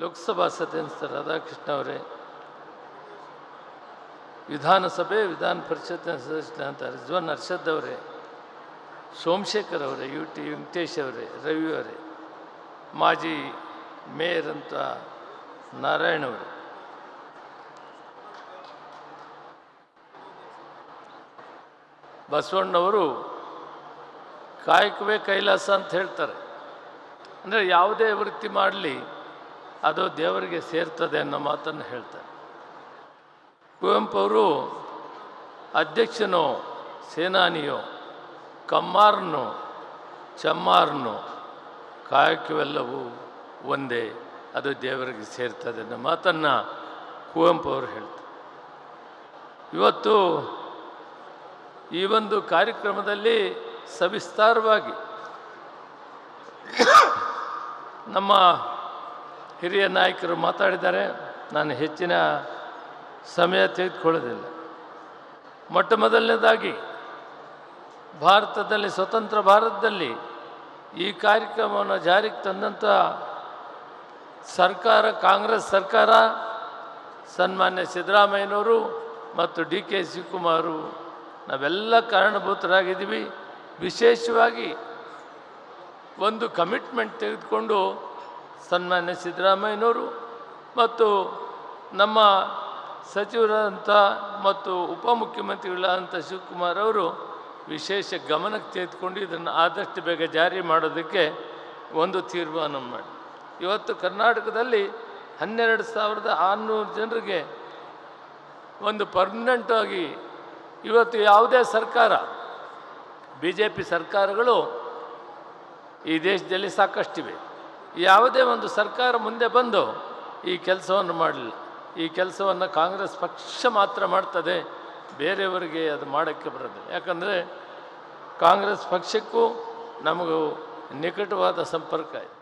ಲೋಕಸಭಾ ಸದಸ್ಯ ರಾಧಾಕೃಷ್ಣ ಅವರೇ, ವಿಧಾನಸಭೆ ವಿಧಾನ ಪರಿಷತ್ತಿನ ಸದಸ್ಯರಾದಂಥ ರಿಜ್ವಾನ್ ಅರ್ಷದ್ ಅವರೇ, ಸೋಮಶೇಖರ್ ಅವರೇ, ಟಿ ವೆಂಕಟೇಶ್ ಅವರೇ, ರವಿ ಅವರೇ, ಮಾಜಿ ಮೇಯರ್ ಅಂತ ನಾರಾಯಣ ಅವರೇ, ಬಸವಣ್ಣವರು ಕಾಯಕವೇ ಕೈಲಾಸ ಅಂತ ಹೇಳ್ತಾರೆ. ಅಂದರೆ ಯಾವುದೇ ವೃತ್ತಿ ಮಾಡಲಿ ಅದು ದೇವರಿಗೆ ಸೇರ್ತದೆ ಅನ್ನೋ ಮಾತನ್ನು ಹೇಳ್ತಾರೆ. ಕುವೆಂಪು ಅವರು ಅಧ್ಯಕ್ಷನೋ ಸೇನಾನಿಯೋ ಕಮ್ಮಾರನೋ ಚಮ್ಮಾರನೋ ಕಾಯಕವೆಲ್ಲವೂ ಒಂದೇ, ಅದು ದೇವರಿಗೆ ಸೇರ್ತದೆ ಅನ್ನೋ ಮಾತನ್ನು ಕುವೆಂಪು ಅವರು ಹೇಳ್ತಾರೆ. ಇವತ್ತು ಈ ಒಂದು ಕಾರ್ಯಕ್ರಮದಲ್ಲಿ ಸವಿಸ್ತಾರವಾಗಿ ನಮ್ಮ ಹಿರಿಯ ನಾಯಕರು ಮಾತಾಡಿದ್ದಾರೆ. ನಾನು ಹೆಚ್ಚಿನ ಸಮಯ ತೆಗೆದುಕೊಳ್ಳೋದಿಲ್ಲ. ಮೊಟ್ಟ ಮೊದಲನೇದಾಗಿ ಭಾರತದಲ್ಲಿ, ಸ್ವತಂತ್ರ ಭಾರತದಲ್ಲಿ ಈ ಕಾರ್ಯಕ್ರಮವನ್ನು ಜಾರಿಗೆ ತಂದಂಥ ಸರ್ಕಾರ, ಕಾಂಗ್ರೆಸ್ ಸರ್ಕಾರ, ಸನ್ಮಾನ್ಯ ಸಿದ್ದರಾಮಯ್ಯನವರು ಮತ್ತು ಡಿ.ಕೆ. ಶಿವಕುಮಾರ್, ನಾವೆಲ್ಲ ಕಾರಣಭೂತರಾಗಿದ್ದೀವಿ. ವಿಶೇಷವಾಗಿ ಒಂದು ಕಮಿಟ್ಮೆಂಟ್ ತೆಗೆದುಕೊಂಡು ಸನ್ಮಾನ್ಯ ಸಿದ್ದರಾಮಯ್ಯನವರು ಮತ್ತು ನಮ್ಮ ಸಚಿವರಾದಂಥ ಮತ್ತು ಉಪಮುಖ್ಯಮಂತ್ರಿಗಳಾದಂಥ ಶಿವಕುಮಾರ್ ಅವರು ವಿಶೇಷ ಗಮನಕ್ಕೆ ತೆಗೆದುಕೊಂಡು ಇದನ್ನು ಆದಷ್ಟು ಬೇಗ ಜಾರಿ ಮಾಡೋದಕ್ಕೆ ಒಂದು ತೀರ್ಮಾನ ಮಾಡಿ ಇವತ್ತು ಕರ್ನಾಟಕದಲ್ಲಿ 12,600 ಜನರಿಗೆ ಒಂದು ಪರ್ಮನೆಂಟಾಗಿ, ಇವತ್ತು ಯಾವುದೇ ಸರ್ಕಾರ, BJP ಸರ್ಕಾರಗಳು ಈ ದೇಶದಲ್ಲಿ ಸಾಕಷ್ಟಿವೆ, ಯಾವುದೇ ಒಂದು ಸರ್ಕಾರ ಮುಂದೆ ಬಂದು ಈ ಕೆಲಸವನ್ನು ಮಾಡಲಿಲ್ಲ. ಈ ಕೆಲಸವನ್ನು ಕಾಂಗ್ರೆಸ್ ಪಕ್ಷ ಮಾತ್ರ ಮಾಡ್ತದೆ, ಬೇರೆಯವರಿಗೆ ಅದು ಮಾಡೋಕ್ಕೆ ಬರೋದಿಲ್ಲ. ಯಾಕಂದರೆ ಕಾಂಗ್ರೆಸ್ ಪಕ್ಷಕ್ಕೂ ನಮಗೂ ನಿಕಟವಾದ ಸಂಪರ್ಕ ಇದೆ.